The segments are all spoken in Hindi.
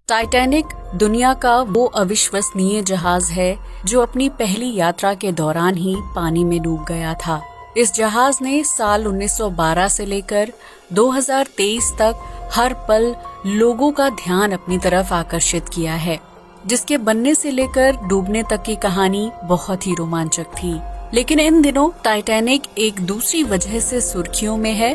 टाइटैनिक दुनिया का वो अविश्वसनीय जहाज है जो अपनी पहली यात्रा के दौरान ही पानी में डूब गया था। इस जहाज ने साल 1912 से लेकर 2023 तक हर पल लोगों का ध्यान अपनी तरफ आकर्षित किया है, जिसके बनने से लेकर डूबने तक की कहानी बहुत ही रोमांचक थी। लेकिन इन दिनों टाइटैनिक एक दूसरी वजह से सुर्खियों में है,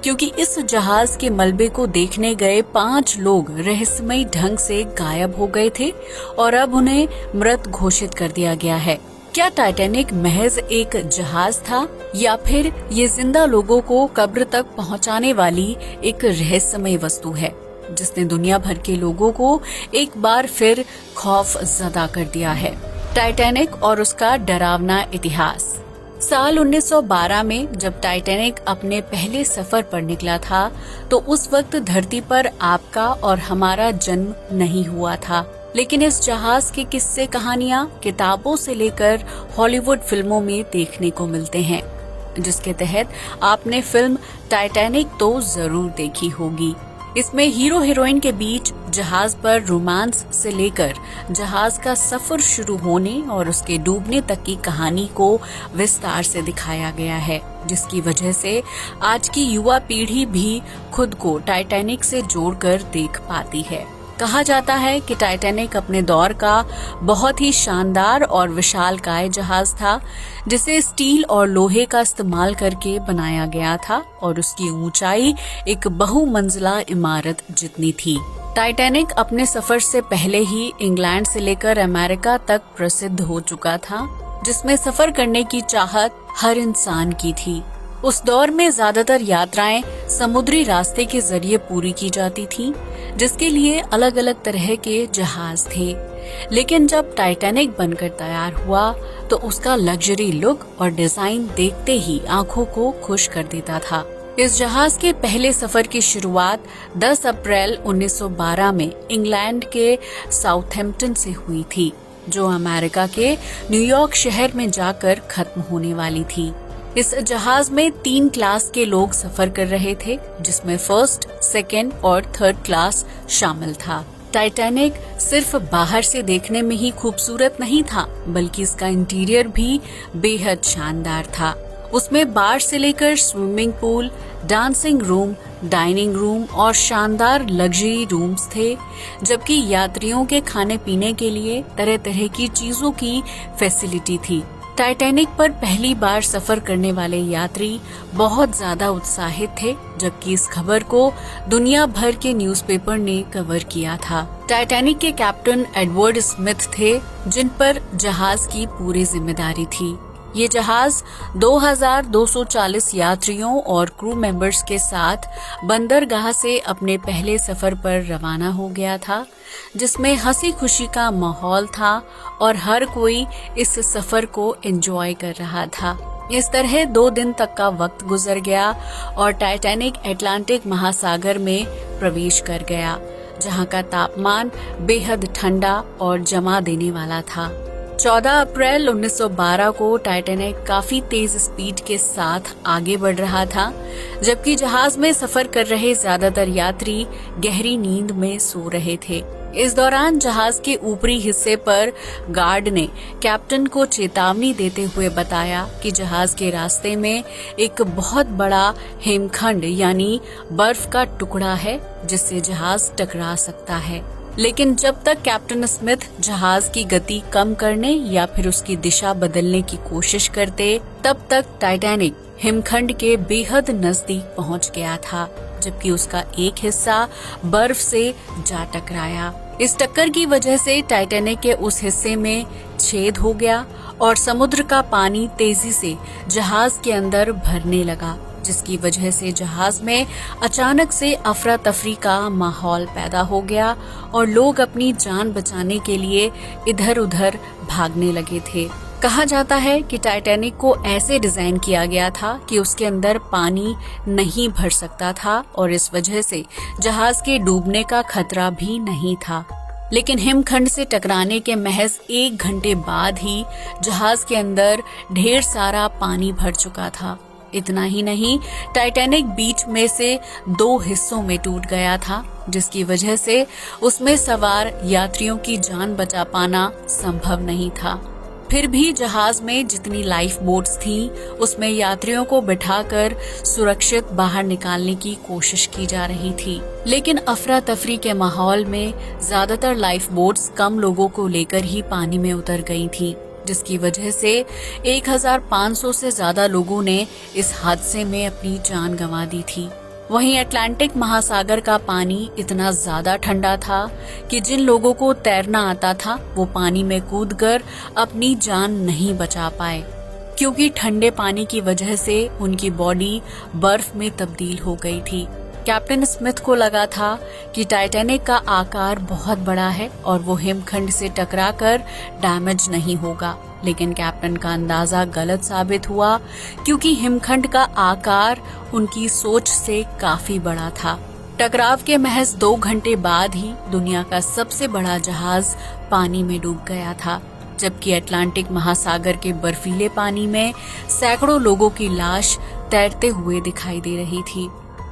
क्योंकि इस जहाज के मलबे को देखने गए 5 लोग रहस्यमयी ढंग से गायब हो गए थे और अब उन्हें मृत घोषित कर दिया गया है। क्या टाइटैनिक महज एक जहाज था या फिर ये जिंदा लोगों को कब्र तक पहुंचाने वाली एक रहस्यमयी वस्तु है, जिसने दुनिया भर के लोगों को एक बार फिर खौफ ज़दा कर दिया है। टाइटैनिक और उसका डरावना इतिहास। साल 1912 में जब टाइटैनिक अपने पहले सफर पर निकला था, तो उस वक्त धरती पर आपका और हमारा जन्म नहीं हुआ था। लेकिन इस जहाज के किस्से कहानियां किताबों से लेकर हॉलीवुड फिल्मों में देखने को मिलते हैं, जिसके तहत आपने फिल्म टाइटैनिक तो जरूर देखी होगी। इसमें हीरो हीरोइन के बीच जहाज पर रोमांस से लेकर जहाज का सफर शुरू होने और उसके डूबने तक की कहानी को विस्तार से दिखाया गया है, जिसकी वजह से आज की युवा पीढ़ी भी खुद को टाइटैनिक से जोड़कर देख पाती है। कहा जाता है कि टाइटैनिक अपने दौर का बहुत ही शानदार और विशालकाय जहाज था, जिसे स्टील और लोहे का इस्तेमाल करके बनाया गया था और उसकी ऊंचाई एक बहुमंजिला इमारत जितनी थी। टाइटैनिक अपने सफर से पहले ही इंग्लैंड से लेकर अमेरिका तक प्रसिद्ध हो चुका था, जिसमें सफर करने की चाहत हर इंसान की थी। उस दौर में ज्यादातर यात्राएं समुद्री रास्ते के जरिए पूरी की जाती थीं, जिसके लिए अलग अलग तरह के जहाज थे। लेकिन जब टाइटैनिक बनकर तैयार हुआ, तो उसका लग्जरी लुक और डिजाइन देखते ही आंखों को खुश कर देता था। इस जहाज के पहले सफर की शुरुआत 10 अप्रैल 1912 में इंग्लैंड के साउथहैम्पटन से हुई थी, जो अमेरिका के न्यूयॉर्क शहर में जाकर खत्म होने वाली थी। इस जहाज में 3 क्लास के लोग सफर कर रहे थे, जिसमें फर्स्ट, सेकेंड और थर्ड क्लास शामिल था। टाइटैनिक सिर्फ बाहर से देखने में ही खूबसूरत नहीं था, बल्कि इसका इंटीरियर भी बेहद शानदार था। उसमें बार से लेकर swimming pool, dancing room, dining room और शानदार लग्जरी रूम्स थे, जबकि यात्रियों के खाने पीने के लिए तरह तरह की चीजों की फैसिलिटी थी। टाइटैनिक पर पहली बार सफर करने वाले यात्री बहुत ज्यादा उत्साहित थे, जबकि इस खबर को दुनिया भर के न्यूज़पेपर ने कवर किया था। टाइटैनिक के कैप्टन एडवर्ड स्मिथ थे, जिन पर जहाज की पूरी जिम्मेदारी थी। ये जहाज 2240 यात्रियों और क्रू मेंबर्स के साथ बंदरगाह से अपने पहले सफर पर रवाना हो गया था, जिसमें हंसी खुशी का माहौल था और हर कोई इस सफर को एंजॉय कर रहा था। इस तरह 2 दिन तक का वक्त गुजर गया और टाइटैनिक अटलांटिक महासागर में प्रवेश कर गया, जहां का तापमान बेहद ठंडा और जमा देने वाला था। 14 अप्रैल 1912 को टाइटैनिक काफी तेज स्पीड के साथ आगे बढ़ रहा था, जबकि जहाज में सफर कर रहे ज्यादातर यात्री गहरी नींद में सो रहे थे। इस दौरान जहाज के ऊपरी हिस्से पर गार्ड ने कैप्टन को चेतावनी देते हुए बताया कि जहाज के रास्ते में एक बहुत बड़ा हिमखंड यानी बर्फ का टुकड़ा है, जिससे जहाज टकरा सकता है। लेकिन जब तक कैप्टन स्मिथ जहाज की गति कम करने या फिर उसकी दिशा बदलने की कोशिश करते, तब तक टाइटैनिक हिमखंड के बेहद नजदीक पहुंच गया था, जबकि उसका एक हिस्सा बर्फ से जा टकराया। इस टक्कर की वजह से टाइटैनिक के उस हिस्से में छेद हो गया और समुद्र का पानी तेजी से जहाज के अंदर भरने लगा, जिसकी वजह से जहाज में अचानक से अफरा तफरी का माहौल पैदा हो गया और लोग अपनी जान बचाने के लिए इधर उधर भागने लगे थे। कहा जाता है कि टाइटैनिक को ऐसे डिजाइन किया गया था कि उसके अंदर पानी नहीं भर सकता था और इस वजह से जहाज के डूबने का खतरा भी नहीं था। लेकिन हिमखंड से टकराने के महज 1 घंटे बाद ही जहाज के अंदर ढेर सारा पानी भर चुका था इतना ही नहीं, टाइटैनिक बीच में से 2 हिस्सों में टूट गया था, जिसकी वजह से उसमें सवार यात्रियों की जान बचा पाना संभव नहीं था। फिर भी जहाज में जितनी लाइफ बोट्स थीं, उसमें यात्रियों को बिठाकर सुरक्षित बाहर निकालने की कोशिश की जा रही थी। लेकिन अफरा तफरी के माहौल में ज्यादातर लाइफ बोट्स कम लोगों को लेकर ही पानी में उतर गई थीं, जिसकी वजह से 1500 से ज्यादा लोगों ने इस हादसे में अपनी जान गंवा दी थी। वहीं अटलांटिक महासागर का पानी इतना ज्यादा ठंडा था कि जिन लोगों को तैरना आता था वो पानी में कूदकर अपनी जान नहीं बचा पाए, क्योंकि ठंडे पानी की वजह से उनकी बॉडी बर्फ में तब्दील हो गई थी। कैप्टन स्मिथ को लगा था कि टाइटैनिक का आकार बहुत बड़ा है और वो हिमखंड से टकराकर डैमेज नहीं होगा, लेकिन कैप्टन का अंदाजा गलत साबित हुआ, क्योंकि हिमखंड का आकार उनकी सोच से काफी बड़ा था। टकराव के महज 2 घंटे बाद ही दुनिया का सबसे बड़ा जहाज पानी में डूब गया था, जबकि अटलांटिक महासागर के बर्फीले पानी में सैकड़ों लोगों की लाश तैरते हुए दिखाई दे रही थी।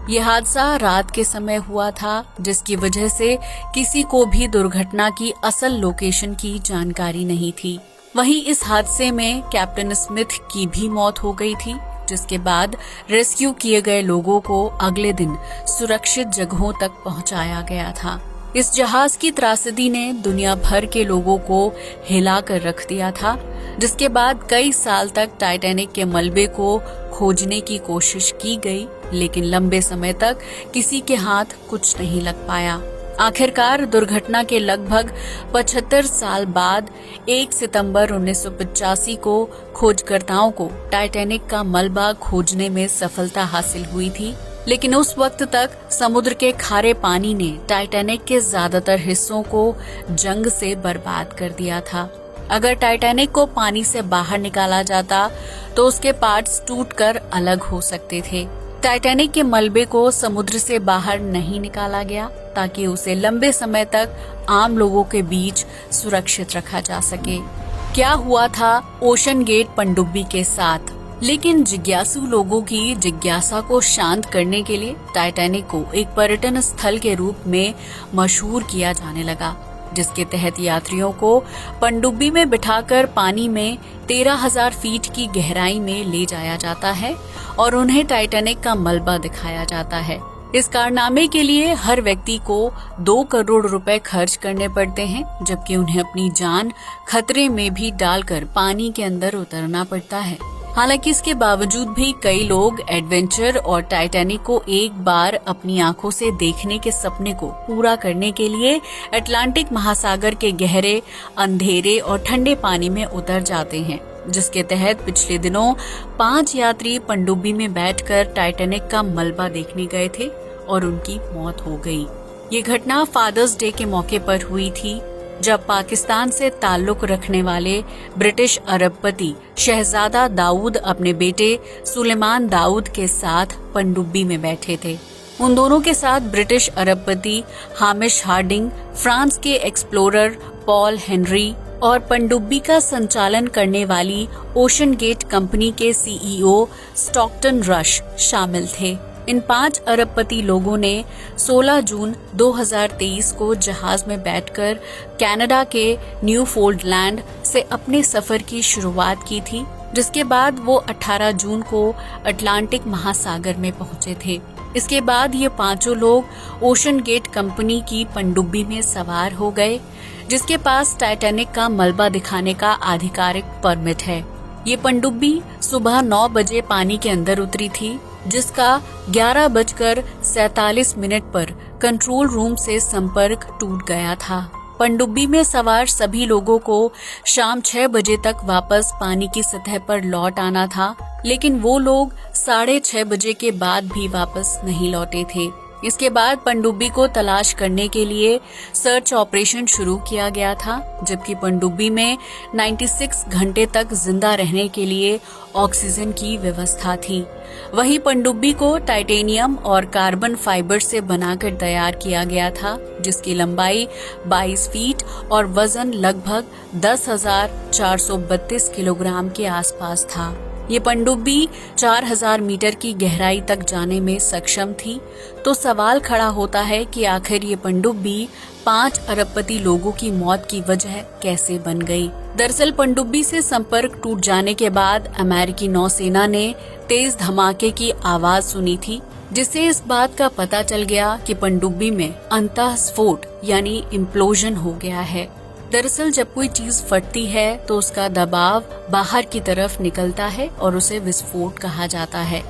ये हादसा रात के समय हुआ था, जिसकी वजह से किसी को भी दुर्घटना की असल लोकेशन की जानकारी नहीं थी। वहीं इस हादसे में कैप्टन स्मिथ की भी मौत हो गई थी, जिसके बाद रेस्क्यू किए गए लोगों को अगले दिन सुरक्षित जगहों तक पहुंचाया गया था। इस जहाज की त्रासदी ने दुनिया भर के लोगों को हिला कर रख दिया था, जिसके बाद कई साल तक टाइटैनिक के मलबे को खोजने की कोशिश की गई, लेकिन लंबे समय तक किसी के हाथ कुछ नहीं लग पाया। आखिरकार दुर्घटना के लगभग 75 साल बाद 1 सितंबर 1985 को खोजकर्ताओं को टाइटैनिक का मलबा खोजने में सफलता हासिल हुई थी, लेकिन उस वक्त तक समुद्र के खारे पानी ने टाइटैनिक के ज्यादातर हिस्सों को जंग से बर्बाद कर दिया था। अगर टाइटैनिक को पानी से बाहर निकाला जाता तो उसके पार्ट्स टूटकर अलग हो सकते थे। टाइटैनिक के मलबे को समुद्र से बाहर नहीं निकाला गया ताकि उसे लंबे समय तक आम लोगों के बीच सुरक्षित रखा जा सके। क्या हुआ था ओशन गेट पनडुब्बी के साथ? लेकिन जिज्ञासु लोगों की जिज्ञासा को शांत करने के लिए टाइटैनिक को एक पर्यटन स्थल के रूप में मशहूर किया जाने लगा, जिसके तहत यात्रियों को पनडुब्बी में बिठाकर पानी में 13,000 फीट की गहराई में ले जाया जाता है और उन्हें टाइटैनिक का मलबा दिखाया जाता है। इस कारनामे के लिए हर व्यक्ति को 2 करोड़ रुपए खर्च करने पड़ते हैं, जबकि उन्हें अपनी जान खतरे में भी डालकर पानी के अंदर उतरना पड़ता है। हालांकि इसके बावजूद भी कई लोग एडवेंचर और टाइटैनिक को एक बार अपनी आंखों से देखने के सपने को पूरा करने के लिए अटलांटिक महासागर के गहरे, अंधेरे और ठंडे पानी में उतर जाते हैं, जिसके तहत पिछले दिनों 5 यात्री पनडुब्बी में बैठकर टाइटैनिक का मलबा देखने गए थे और उनकी मौत हो गई। ये घटना फादर्स डे के मौके पर हुई थी, जब पाकिस्तान से ताल्लुक रखने वाले ब्रिटिश अरबपति शहजादा दाऊद अपने बेटे सुलेमान दाऊद के साथ पनडुब्बी में बैठे थे। उन दोनों के साथ ब्रिटिश अरबपति हामिश हार्डिंग, फ्रांस के एक्सप्लोरर पॉल हेनरी और पनडुब्बी का संचालन करने वाली ओशन गेट कंपनी के सीईओ स्टॉकटन रश शामिल थे। इन 5 अरबपति लोगों ने 16 जून 2023 को जहाज में बैठकर कनाडा के न्यूफोल्डलैंड से अपने सफर की शुरुआत की थी, जिसके बाद वो 18 जून को अटलांटिक महासागर में पहुंचे थे। इसके बाद ये 5 लोग ओशन गेट कंपनी की पनडुब्बी में सवार हो गए, जिसके पास टाइटैनिक का मलबा दिखाने का आधिकारिक परमिट है। ये पनडुब्बी सुबह 9 बजे पानी के अंदर उतरी थी, जिसका 11:47 पर कंट्रोल रूम से संपर्क टूट गया था। पनडुब्बी में सवार सभी लोगों को शाम 6 बजे तक वापस पानी की सतह पर लौट आना था, लेकिन वो लोग 6:30 बजे के बाद भी वापस नहीं लौटे थे। इसके बाद पनडुब्बी को तलाश करने के लिए सर्च ऑपरेशन शुरू किया गया था, जबकि पनडुब्बी में 96 घंटे तक जिंदा रहने के लिए ऑक्सीजन की व्यवस्था थी। वहीं पनडुब्बी को टाइटेनियम और कार्बन फाइबर से बनाकर तैयार किया गया था, जिसकी लंबाई 22 फीट और वजन लगभग 10,432 किलोग्राम के आसपास था। ये पनडुब्बी 4000 मीटर की गहराई तक जाने में सक्षम थी। तो सवाल खड़ा होता है कि आखिर ये पनडुब्बी 5 अरबपति लोगों की मौत की वजह कैसे बन गई। दरअसल पनडुब्बी से संपर्क टूट जाने के बाद अमेरिकी नौसेना ने तेज धमाके की आवाज सुनी थी, जिससे इस बात का पता चल गया कि पनडुब्बी में अंतःस्फोट यानी इम्प्लोजन हो गया है। दरअसल जब कोई चीज फटती है तो उसका दबाव बाहर की तरफ निकलता है और उसे विस्फोट कहा जाता है।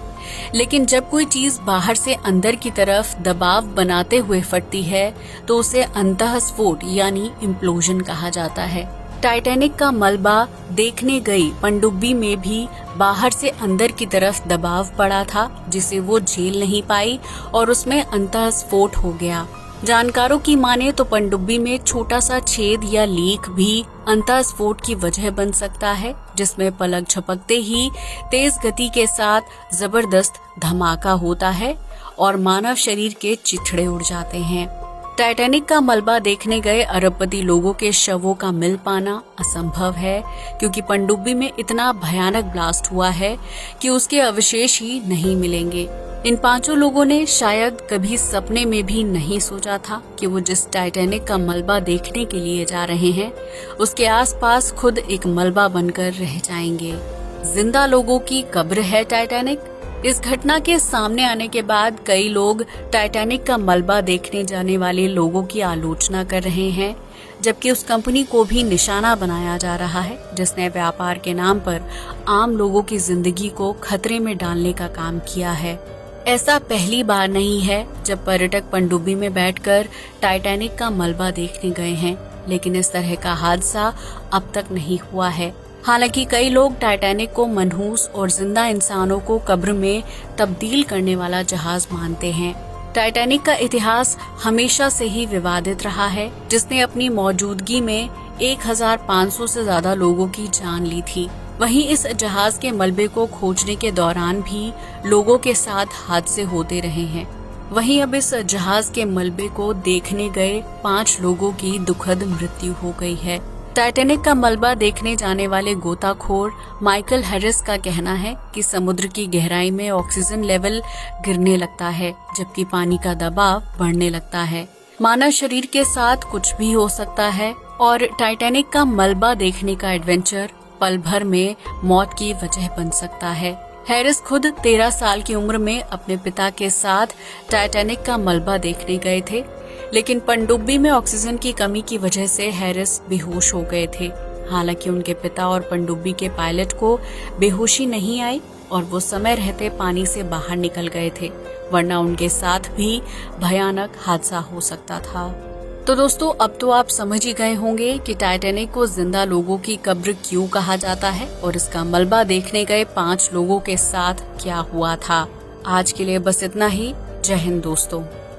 लेकिन जब कोई चीज बाहर से अंदर की तरफ दबाव बनाते हुए फटती है तो उसे अंतःस्फोट यानी इम्प्लोजन कहा जाता है। टाइटैनिक का मलबा देखने गई पनडुब्बी में भी बाहर से अंदर की तरफ दबाव पड़ा था, जिसे वो झेल नहीं पाई और उसमें अंतःस्फोट हो गया। जानकारों की माने तो पनडुब्बी में छोटा सा छेद या लीक भी अंतःस्फोट की वजह बन सकता है, जिसमें पलक झपकते ही तेज गति के साथ जबरदस्त धमाका होता है और मानव शरीर के चिथड़े उड़ जाते हैं। टाइटैनिक का मलबा देखने गए अरबपति लोगों के शवों का मिल पाना असंभव है, क्योंकि पनडुब्बी में इतना भयानक ब्लास्ट हुआ है कि उसके अवशेष ही नहीं मिलेंगे। इन 5 लोगों ने शायद कभी सपने में भी नहीं सोचा था कि वो जिस टाइटैनिक का मलबा देखने के लिए जा रहे हैं उसके आसपास खुद एक मलबा बनकर रह जाएंगे। जिंदा लोगों की कब्र है टाइटैनिक। इस घटना के सामने आने के बाद कई लोग टाइटैनिक का मलबा देखने जाने वाले लोगों की आलोचना कर रहे हैं, जबकि उस कंपनी को भी निशाना बनाया जा रहा है जिसने व्यापार के नाम पर आम लोगों की जिंदगी को खतरे में डालने का काम किया है। ऐसा पहली बार नहीं है जब पर्यटक पनडुब्बी में बैठकर टाइटैनिक का मलबा देखने गए हैं, लेकिन इस तरह का हादसा अब तक नहीं हुआ है। हालांकि कई लोग टाइटैनिक को मनहूस और जिंदा इंसानों को कब्र में तब्दील करने वाला जहाज मानते हैं। टाइटैनिक का इतिहास हमेशा से ही विवादित रहा है, जिसने अपनी मौजूदगी में 1500 से ज्यादा लोगों की जान ली थी। वहीं इस जहाज के मलबे को खोजने के दौरान भी लोगों के साथ हादसे होते रहे हैं। वहीं अब इस जहाज के मलबे को देखने गए 5 लोगों की दुखद मृत्यु हो गई है। टाइटैनिक का मलबा देखने जाने वाले गोताखोर माइकल हैरिस का कहना है कि समुद्र की गहराई में ऑक्सीजन लेवल गिरने लगता है, जबकि पानी का दबाव बढ़ने लगता है। मानव शरीर के साथ कुछ भी हो सकता है और टाइटैनिक का मलबा देखने का एडवेंचर पल भर में मौत की वजह बन सकता है। हैरिस खुद 13 साल की उम्र में अपने पिता के साथ टाइटैनिक का मलबा देखने गए थे, लेकिन पनडुब्बी में ऑक्सीजन की कमी की वजह से हैरिस बेहोश हो गए थे। हालांकि उनके पिता और पनडुब्बी के पायलट को बेहोशी नहीं आई और वो समय रहते पानी से बाहर निकल गए थे, वरना उनके साथ भी भयानक हादसा हो सकता था। तो दोस्तों, अब तो आप समझ ही गए होंगे कि टाइटैनिक को जिंदा लोगों की कब्र क्यों कहा जाता है और इसका मलबा देखने गए 5 लोगों के साथ क्या हुआ था। आज के लिए बस इतना ही। जय हिंद दोस्तों।